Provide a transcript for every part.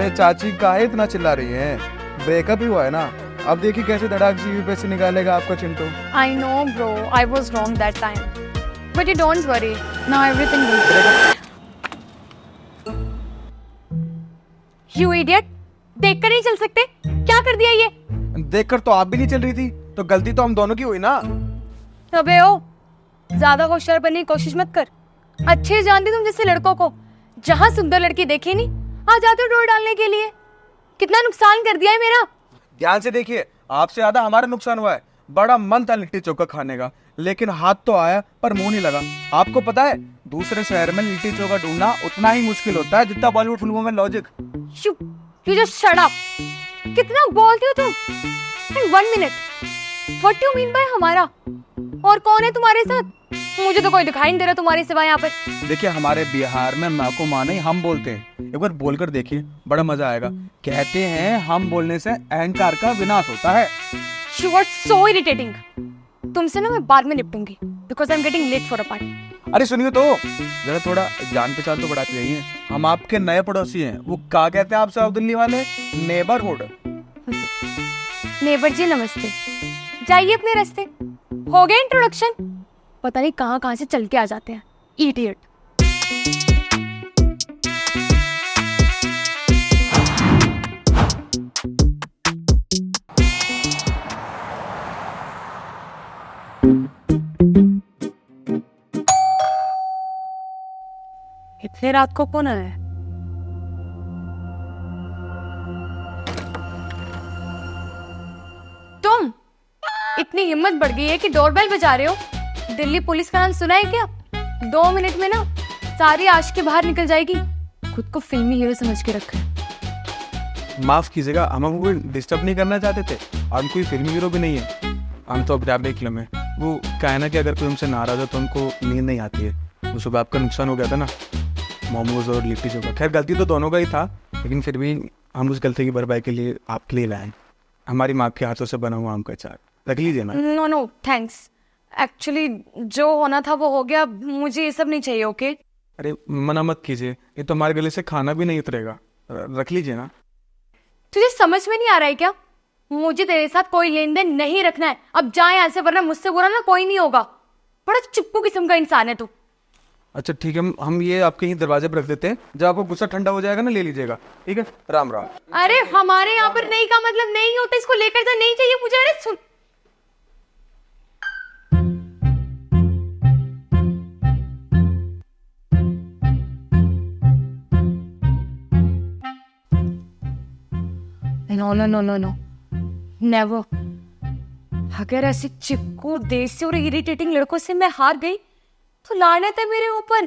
अरे चाची काहे इतना चिल्ला रही हैं? ब्रेकअप ही हुआ है ना, अब देखिए कैसे धड़ाक जीवी पे से निकालेगा आपका Chintu. I know, bro. I was wrong that time. But you don't worry. Now everything will be good. You idiot! देख कर नहीं चल सकते? क्या कर दिया ये? देखकर तो आप भी नहीं चल रही थी, तो गलती तो हम दोनों की हुई ना। अबे ओ, ज्यादा होशियार बनने की कोशिश मत कर। अच्छे जानती तुम जैसे लड़कों को, जहाँ सुंदर लड़की देखी नहीं आ जाते हो डोर डालने के लिए। कितना नुकसान कर दिया है मेरा। ध्यान से देखिए, आपसे ज्यादा हमारा नुकसान हुआ है। बड़ा मन था लिट्टी चोखा खाने का, लेकिन हाथ तो आया पर मुंह नहीं लगा। आपको पता है, दूसरे शहर में लिट्टी चोखा ढूंढना उतना ही मुश्किल होता है जितना बॉलीवुड फिल्मों में logic. You just shut up. कितना बोलती हो तुम? In 1 minute. What do you mean by हमारा? और कौन है तुम्हारे साथ? मुझे तो कोई दिखाई नहीं दे रहा तुम्हारे सिवा यहाँ पे। देखिए, हमारे बिहार में माँ को माँ नहीं हम बोलते हैं। एक बार बोलकर देखिए, बड़ा मजा आएगा। कहते हैं हम बोलने से अहंकार का विनाश होता है। You are so irritating. तुमसे ना मैं बाद में निपटूंगी because I'm getting late for a party. अरे सुनिए तो, जरा थोड़ा जान पहचान तो बढ़ाते रहिए। हम आपके नए पड़ोसी हैं। वो क्या कहते हैं आपसे, दिल्ली वाले? नेबरहुड। नेबर जी नमस्ते, जाइए अपने रास्ते। हो गया इंट्रोडक्शन? पता नहीं कहाँ कहाँ से चल के आ जाते हैं इडियट। इतने रात को कौन आया है? तुम इतनी हिम्मत बढ़ गई है कि डोरबेल बजा रहे हो। दिल्ली पुलिस का नाम सुना है क्या? 2 मिनट में ना सारी आशिकी बाहर निकल जाएगी। खुद को फिल्मी हीरो समझ के रखा है। माफ कीजिएगा, हम आपको डिस्टर्ब नहीं करना चाहते थे। हम कोई फिल्मी हीरो भी नहीं है। हम तो अपने आप देख लो में वो कहना कि अगर कोई हमसे नाराज हो तो उनको नींद नहीं आती है। वो सुबह आपका नुकसान हो गया था ना, मोमोज और लिट्टी चोखा। खैर गलती तो दोनों का ही था, लेकिन फिर भी हम उस गलती की भरपाई के लिए आपके लिए लाए हमारी माँ के हाथों से बना हुआ आम का अचार। रख लीजिए ना। No no thanks. एक्चुअली जो होना था वो हो गया, मुझे ये सब नहीं चाहिए। ओके अरे मना मत कीजिए, ये तो हमारे गले से खाना भी नहीं उतरेगा। रख लीजिए ना। तुझे समझ में नहीं आ रहा है क्या? मुझे तेरे साथ कोई लेन देन नहीं रखना है। अब जा यहाँ से, वरना मुझसे बुरा ना कोई नहीं होगा। बड़ा चिपकू किस्म का इंसान है तू। अच्छा ठीक है, हम ये आपके ही दरवाजे पर रख देते हैं। जब आपको गुस्सा ठंडा हो जाएगा ना, ले लीजिएगा। ठीक है, राम राम। अरे हमारे यहाँ पर नहीं का मतलब नहीं होता, इसको लेकर जा। नहीं चाहिए मुझे। अरे सुन, no no no no no never. अगर ऐसे चिपकू देसी और इरिटेटिंग लड़कों से मैं हार गई तो लानत है मेरे ऊपर।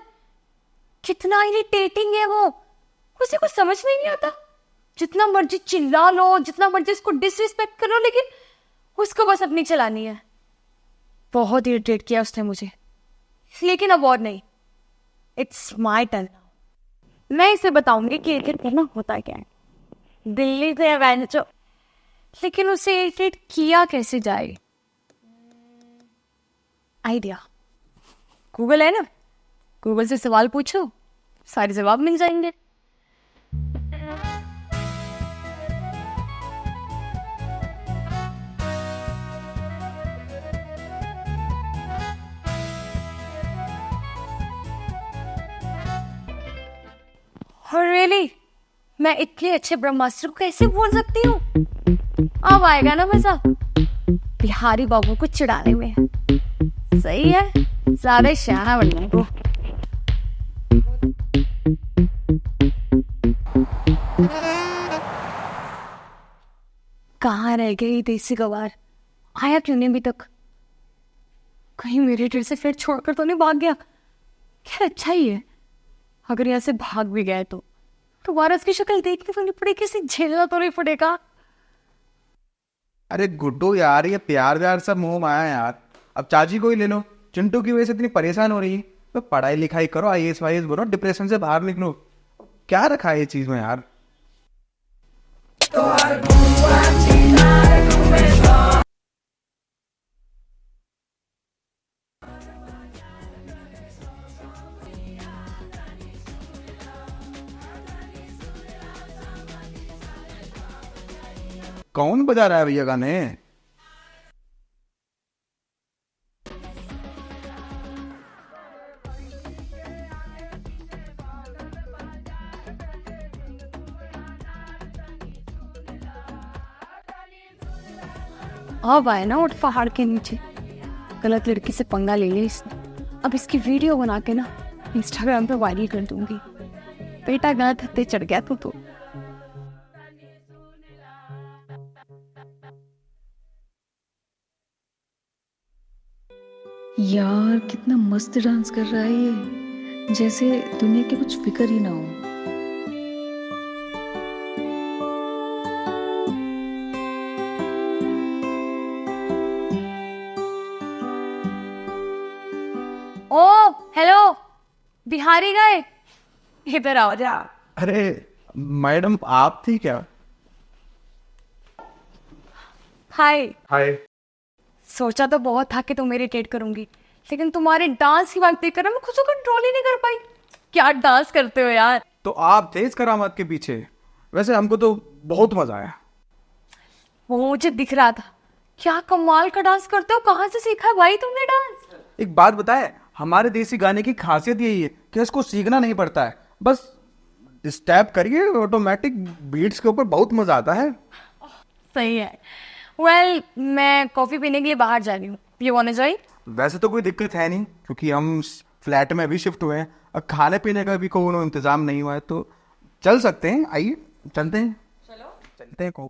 कितना इरिटेटिंग है वो, उसे कुछ समझ में नहीं आता। जितना मर्जी चिल्ला लो, जितना मर्जी उसको डिसरिस्पेक्ट करो, लेकिन उसको बस अपनी चलानी है। बहुत इरिटेट किया उसने मुझे, लेकिन अब और नहीं। It's my turn. मैं इसे बताऊंगी कि इरिटेट करना होता क्या है। दिल्ली से एवेंचर, लेकिन उसे इरिटेट किया कैसे जाए? आइडिया। गूगल है ना, गूगल से सवाल पूछो, सारे जवाब मिल जाएंगे। रियली मैं इतने अच्छे ब्रह्मास्त्र को कैसे भूल सकती हूँ? अब आएगा ना मजा बिहारी बाबू को चिढ़ाने में। सही है, ज्यादा शहाना बनने को। कहाँ रह गई देसी गवार? आया क्यों नहीं अभी तक? कहीं मेरे डर से फिर छोड़कर तो नहीं भाग गया? खैर अच्छा ही है, अगर यहाँ से भाग भी गया तो दोबारा उसकी शक्ल देखने तो नहीं पड़ेगी, किसी झेलना तो नहीं पड़ेगा। अरे गुड्डू यार, ये प्यार व्यार सब मुंह माया यार। अब चाची को ही ले लो। चिंटू की वजह से इतनी परेशान हो रही है, तो पढ़ाई लिखाई करो, IAS वाईएस बनो, डिप्रेशन से बाहर निकलो। क्या रखा है ये चीज में यार? कौन बजा रहा है भैया गाने? अब आए ना उठ पहाड़ के नीचे, गलत लड़की से पंगा ले लिया इसने। अब इसकी वीडियो बना के ना इंस्टाग्राम पे वायरल कर दूंगी। बेटा गलत हत्ते चढ़ गया तू तो। यार कितना मस्त डांस कर रहा है ये, जैसे दुनिया की कुछ फिक्र ही ना हो। ओ हेलो, बिहारी गए, इधर आओ जा। अरे मैडम आप थी क्या? हाय। हाय। सोचा तो बहुत था कि तुम इरिटेट करूंगी, लेकिन तुम्हारे डांस की बात देखकर मैं खुद को कंट्रोल ही नहीं कर पाई। क्या डांस करते हो यार। तो आप थे इस करामात के पीछे? वैसे हमको तो बहुत मजा आया। वो मुझे दिख रहा था। क्या कमाल का डांस करते हो, कहाँ से सीखा भाई तुमने डांस? एक बात बताए, हमारे देसी गाने की खासियत यही है कि इसको सीखना नहीं पड़ता है, बस स्टेप करिए, ऑटोमेटिक बीट्स के ऊपर बहुत मजा आता है। सही है। वेल, मैं कॉफी पीने के लिए बाहर जा रही हूँ। You want to join? वैसे तो कोई दिक्कत है नहीं, क्योंकि हम फ्लैट में अभी शिफ्ट हुए हैं और खाने पीने का भी कोई इंतजाम नहीं हुआ है, तो चल सकते हैं। आइए चलते हैं। चलो चलते हैं।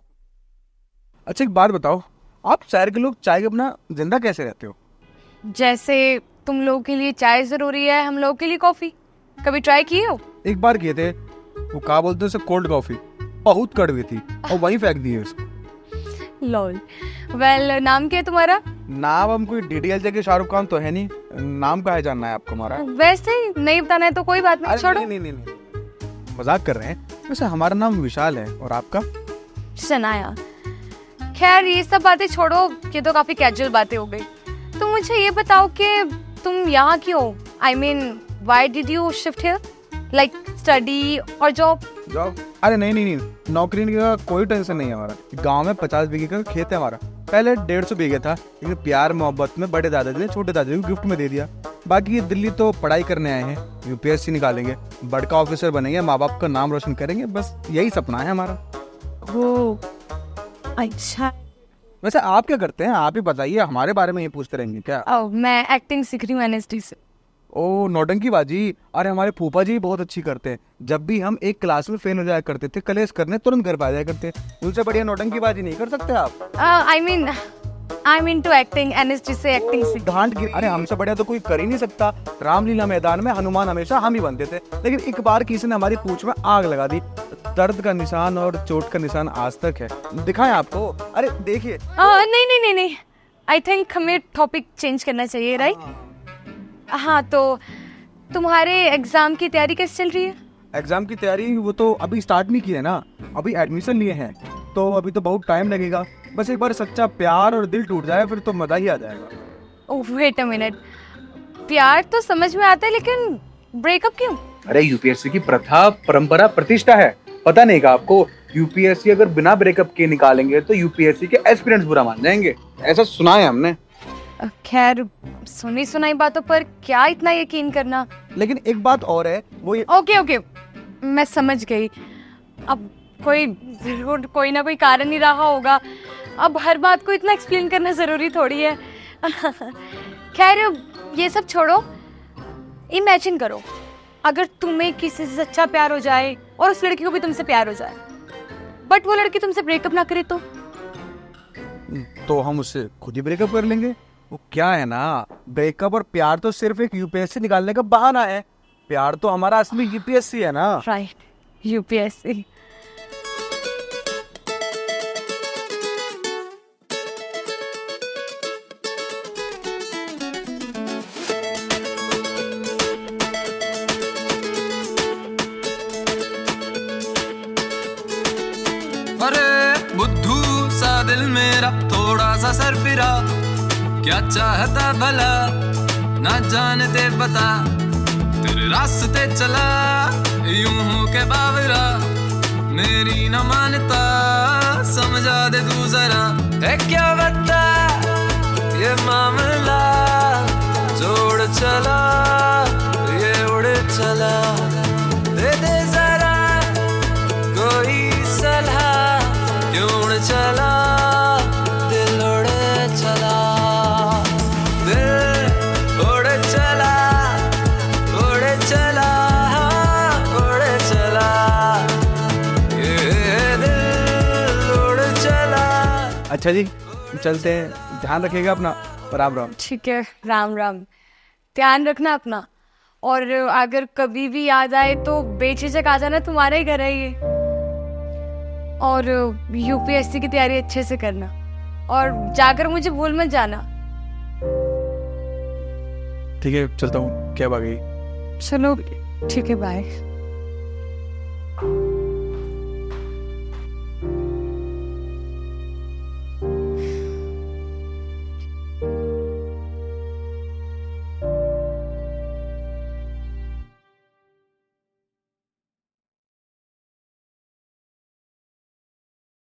अच्छा एक बात बताओ, आप शहर के लोग चाय के बिना जिंदा कैसे रहते हो? जैसे तुम लोगों के लिए चाय जरूरी है, हम लोगों के लिए कॉफी। कभी ट्राई किए हो? एक बार किए थे, वो क्या बोलते हैं उसे, कोल्ड कॉफी, बहुत कड़वी थी और वहीं फेंक दिए उसको। लॉल। वेल, नाम क्या है तुम्हारा? नाम हम कोई डीडीएल के शाहरुख खान तो है नहीं, नाम का है जानना है आपको हमारा? वैसे ही नहीं बताना है तो कोई बात नहीं, छोड़ो। नहीं, मजाक कर रहे हैं। वैसे हमारा नाम विशाल है, और आपका? शनाया। खैर ये सब बातें छोड़ो, ये तो काफी कैजुअल बातें हो गई। तो मुझे ये बताओ कि तुम यहाँ क्यों? I mean why did you shift here? Like study और जॉब? अरे नहीं, नौकरी का कोई टेंशन नहीं है हमारा। गांव में 50 बीघे का खेत है हमारा। पहले 150 बीघे था, लेकिन प्यार मोहब्बत में बड़े दादाजी ने छोटे दादाजी को गिफ्ट में दे दिया। बाकी ये दिल्ली तो पढ़ाई करने आए हैं, यूपीएससी निकालेंगे, बड़का ऑफिसर बनेंगे, माँ बाप का नाम रोशन करेंगे, बस यही सपना है हमारा। ओ अच्छा। वैसे आप क्या करते हैं, आप ही बताइए, हमारे बारे में ये पूछते रहेंगे क्या? मैं एक्टिंग सीख रही हूँ एनएसडी से। ओ नौटंकी बाजी। अरे हमारे फूफा जी बहुत अच्छी करते हैं। जब भी हम एक क्लास में फेल हो जाया करते थे, कलेश करने तुरंत घर आ जाया करते। उनसे बढ़िया नौटंकी बाजी नहीं कर सकते आप? I mean to acting, NSD से एक्टिंग सीख। घाट गिरी। अरे हमसे बढ़िया तो कोई कर ही नहीं सकता। रामलीला मैदान में हनुमान हमेशा हम ही बनते थे, लेकिन एक बार किसी ने हमारी पूंछ में आग लगा दी। दर्द का निशान और चोट का निशान आज तक है। दिखाएं आपको? अरे देखिए। नहीं, आई थिंक हमें टॉपिक चेंज करना चाहिए, राइट? हाँ, तो तुम्हारे एग्जाम की तैयारी कैसे चल रही है? एग्जाम की तैयारी वो तो अभी स्टार्ट नहीं की है ना, अभी एडमिशन लिए हैं, तो अभी तो बहुत टाइम लगेगा। बस एक बार सच्चा प्यार और दिल टूट जाए, फिर तो मजा ही आ जाएगा। ओह वेट अ मिनट, प्यार तो समझ में आता है, लेकिन ब्रेकअप क्यों? अरे यूपीएससी की प्रथा, परंपरा, प्रतिष्ठा है, पता नहीं का आपको? यूपीएससी अगर बिना ब्रेकअप के निकालेंगे तो यूपीएससी के एस्पिरेंट्स बुरा मान जाएंगे, ऐसा सुना है हमने। खैर सुनी सुनाई बातों पर क्या इतना यकीन करना। लेकिन एक बात और है, वो ये... ओके, मैं समझ गई। अब कोई जरूर कोई ना कोई कारण ही रहा होगा। अब हर बात को इतना एक्सप्लेन करना जरूरी थोड़ी है। खैर ये सब छोड़ो, इमेजिन करो अगर तुम्हें किसी से सच्चा प्यार हो जाए और उस लड़की को भी तुमसे प्यार हो जाए, बट वो लड़की तुमसे ब्रेकअप ना करे तो हम उससे खुद ही ब्रेकअप कर लेंगे। वो क्या है ना, ब्रेकअप और प्यार तो सिर्फ एक यूपीएससी निकालने का बहाना है। प्यार तो हमारा असली यूपीएससी है ना। Right, UPSC. अरे बुद्धू सा दिल मेरा थोड़ा सा सर फिरा, क्या चाहता भला ना जानते बता, तेरे रास्ते चला यूं हूं के बावरा, मेरी न मानता समझा दे तू जरा, है क्या बता ये मामला, जोड़ चला ये उड़ चला, दे दे जरा कोई सलाह, क्यों उड़ चला दिल उड़ चला, दिल उड़ चला उड़ चला उड़ चला, ये दिल उड़ चला। अच्छा जी, चलते हैं, ध्यान रखिएगा अपना। राम राम। ठीक है, राम राम। ध्यान रखना अपना, और अगर कभी भी याद आए तो बेझिझक आ जाना, तुम्हारा ही घर है ये। और यूपीएससी की तैयारी अच्छे से करना, और जाकर मुझे भूल मत जाना। ठीक है, चलता हूँ, क्या आ गई। चलो ठीक है, बाय।